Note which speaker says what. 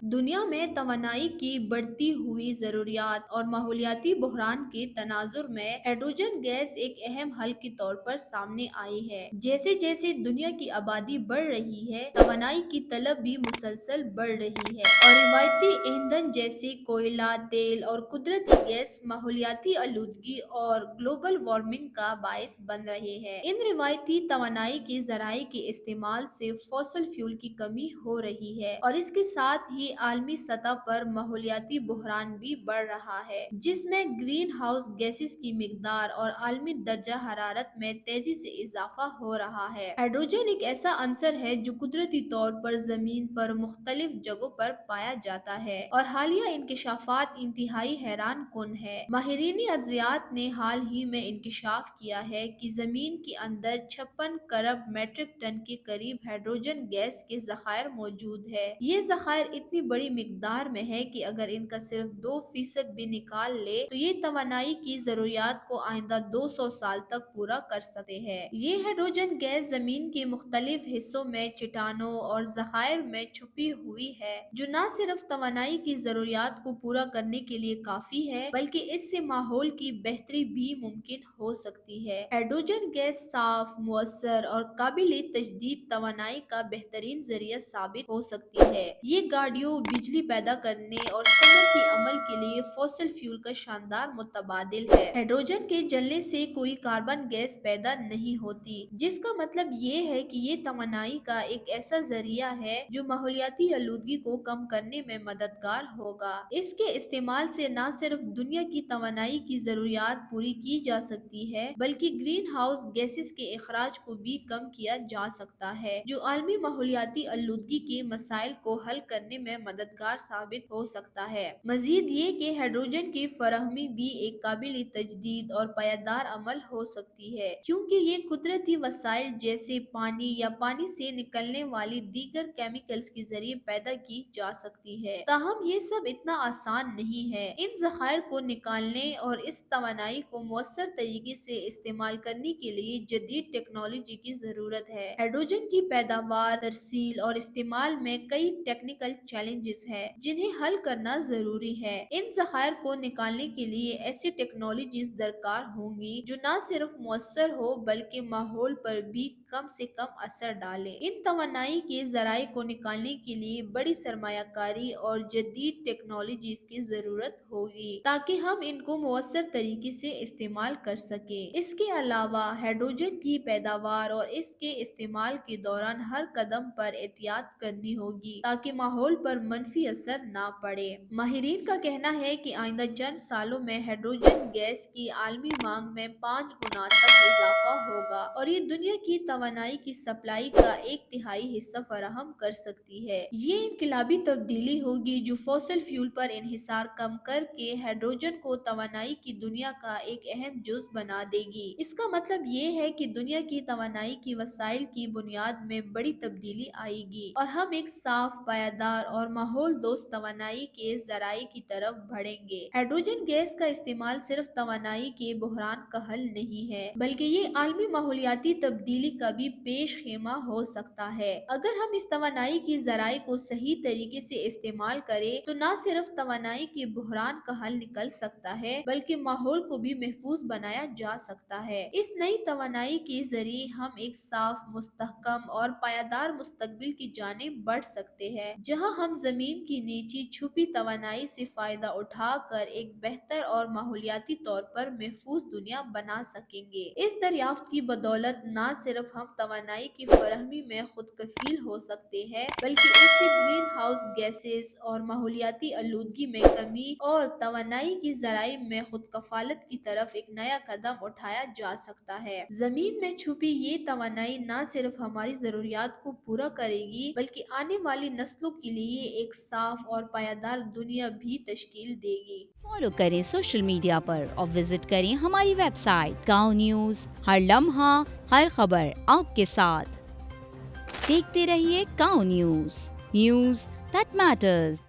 Speaker 1: دنیا میں توانائی کی بڑھتی ہوئی ضروریات اور ماحولیاتی بحران کے تناظر میں ہائیڈروجن گیس ایک اہم حل کے طور پر سامنے آئی ہے۔ جیسے جیسے دنیا کی آبادی بڑھ رہی ہے، توانائی کی طلب بھی مسلسل بڑھ رہی ہے اور روایتی ایندھن جیسے کوئلہ، تیل اور قدرتی گیس ماحولیاتی آلودگی اور گلوبل وارمنگ کا باعث بن رہے ہیں۔ ان روایتی توانائی کے ذرائع کے استعمال سے فوسل فیول کی کمی ہو رہی ہے اور اس کے ساتھ ہی عالمی سطح پر ماحولیاتی بحران بھی بڑھ رہا ہے، جس میں گرین ہاؤس گیسز کی مقدار اور عالمی درجہ حرارت میں تیزی سے اضافہ ہو رہا ہے۔ ہائیڈروجن ایک ایسا عنصر ہے جو قدرتی طور پر زمین پر مختلف جگہوں پر پایا جاتا ہے اور حالیہ انکشافات انتہائی حیران کن ہے۔ ماہرین ارضیات نے حال ہی میں انکشاف کیا ہے کہ زمین کے اندر 56 کروڑ میٹرک ٹن کے قریب ہائیڈروجن گیس کے ذخائر موجود ہے۔ یہ ذخائر اتنی بڑی مقدار میں ہے کہ اگر ان کا صرف 2% بھی نکال لے تو یہ توانائی کی ضروریات کو آئندہ 200 سال تک پورا کر سکتے ہیں۔ یہ ہائیڈروجن گیس زمین کے مختلف حصوں میں چٹانوں اور ذخائر میں چھپی ہوئی ہے، جو نہ صرف توانائی کی ضروریات کو پورا کرنے کے لیے کافی ہے بلکہ اس سے ماحول کی بہتری بھی ممکن ہو سکتی ہے۔ ہائیڈروجن گیس صاف، مؤثر اور قابل تجدید توانائی کا بہترین ذریعہ ثابت ہو سکتی ہے۔ یہ گاڑیوں، بجلی پیدا کرنے اور صنعتی عمل کے لیے فوسل فیول کا شاندار متبادل ہے۔ ہائیڈروجن کے جلنے سے کوئی کاربن گیس پیدا نہیں ہوتی، جس کا مطلب یہ ہے کہ یہ توانائی کا ایک ایسا ذریعہ ہے جو ماحولیاتی آلودگی کو کم کرنے میں مددگار ہوگا۔ اس کے استعمال سے نہ صرف دنیا کی توانائی کی ضروریات پوری کی جا سکتی ہے بلکہ گرین ہاؤس گیسز کے اخراج کو بھی کم کیا جا سکتا ہے، جو عالمی ماحولیاتی آلودگی کے مسائل کو حل کرنے میں مددگار ثابت ہو سکتا ہے۔ مزید یہ کہ ہائیڈروجن کی فراہمی بھی ایک قابل تجدید اور پائیدار عمل ہو سکتی ہے، کیونکہ یہ قدرتی وسائل جیسے پانی یا پانی سے نکلنے والی دیگر کیمیکلز کے ذریعے پیدا کی جا سکتی ہے۔ تاہم یہ سب اتنا آسان نہیں ہے۔ ان ذخائر کو نکالنے اور اس توانائی کو مؤثر طریقے سے استعمال کرنے کے لیے جدید ٹیکنالوجی کی ضرورت ہے۔ ہائیڈروجن کی پیداوار، ترسیل اور استعمال میں کئی ٹیکنیکل چیلنجز ہیں جنہیں حل کرنا ضروری ہے۔ ان ذخائر کو نکالنے کے لیے ایسی ٹیکنالوجیز درکار ہوں گی جو نہ صرف مؤثر ہو بلکہ ماحول پر بھی کم سے کم اثر ڈالے۔ ان توانائی کے ذرائع کو نکالنے کے لیے بڑی سرمایہ کاری اور جدید ٹیکنالوجیز کی ضرورت ہوگی تاکہ ہم ان کو مؤثر طریقے سے استعمال کر سکیں۔ اس کے علاوہ ہائیڈروجن کی پیداوار اور اس کے استعمال کے دوران ہر قدم پر احتیاط کرنی ہوگی تاکہ ماحول پر منفی اثر نہ پڑے۔ ماہرین کا کہنا ہے کہ آئندہ چند سالوں میں ہائیڈروجن گیس کی عالمی مانگ میں 5 گنا تک اضافہ ہوگا اور یہ دنیا کی توانائی کی سپلائی کا 1/3 حصہ فراہم کر سکتی ہے۔ یہ انقلابی تبدیلی ہوگی جو فوسل فیول پر انحصار کم کر کے ہائیڈروجن کو توانائی کی دنیا کا ایک اہم جز بنا دے گی۔ اس کا مطلب یہ ہے کہ دنیا کی توانائی کی وسائل کی بنیاد میں بڑی تبدیلی آئے گی اور ہم ایک صاف، پائیدار اور ماحول دوست توانائی کے ذرائع کی طرف بڑھیں گے۔ ہائیڈروجن گیس کا استعمال صرف توانائی کے بحران کا حل نہیں ہے بلکہ یہ عالمی ماحولیاتی تبدیلی کا بھی پیش خیمہ ہو سکتا ہے۔ اگر ہم اس توانائی کی ذرائع کو صحیح طریقے سے استعمال کریں تو نہ صرف توانائی کے بحران کا حل نکل سکتا ہے بلکہ ماحول کو بھی محفوظ بنایا جا سکتا ہے۔ اس نئی توانائی کے ذریعے ہم ایک صاف، مستحکم اور پائیدار مستقبل کی جانب بڑھ سکتے ہیں جہاں ہم زمین کی نیچی چھپی توانائی سے فائدہ اٹھا کر ایک بہتر اور ماحولیاتی طور پر محفوظ دنیا بنا سکیں گے۔ اس دریافت کی بدولت نہ صرف ہم توانائی کی فراہمی میں خود کفیل ہو سکتے ہیں بلکہ اس سے گرین ہاؤس گیسز اور ماحولیاتی آلودگی میں کمی اور توانائی کی ذرائع میں خود کفالت کی طرف ایک نیا قدم اٹھایا جا سکتا ہے۔ زمین میں چھپی یہ توانائی نہ صرف ہماری ضروریات کو پورا کرے گی بلکہ آنے والی نسلوں کے لیے ایک صاف اور پائیدار دنیا بھی تشکیل دے گی۔
Speaker 2: فالو کریں سوشل میڈیا پر اور وزٹ کریں ہماری ویب سائٹ گاؤں نیوز، ہر لمحہ ہر خبر آپ کے ساتھ۔ دیکھتے رہیے گاؤں نیوز، نیوز دیٹ میٹرز۔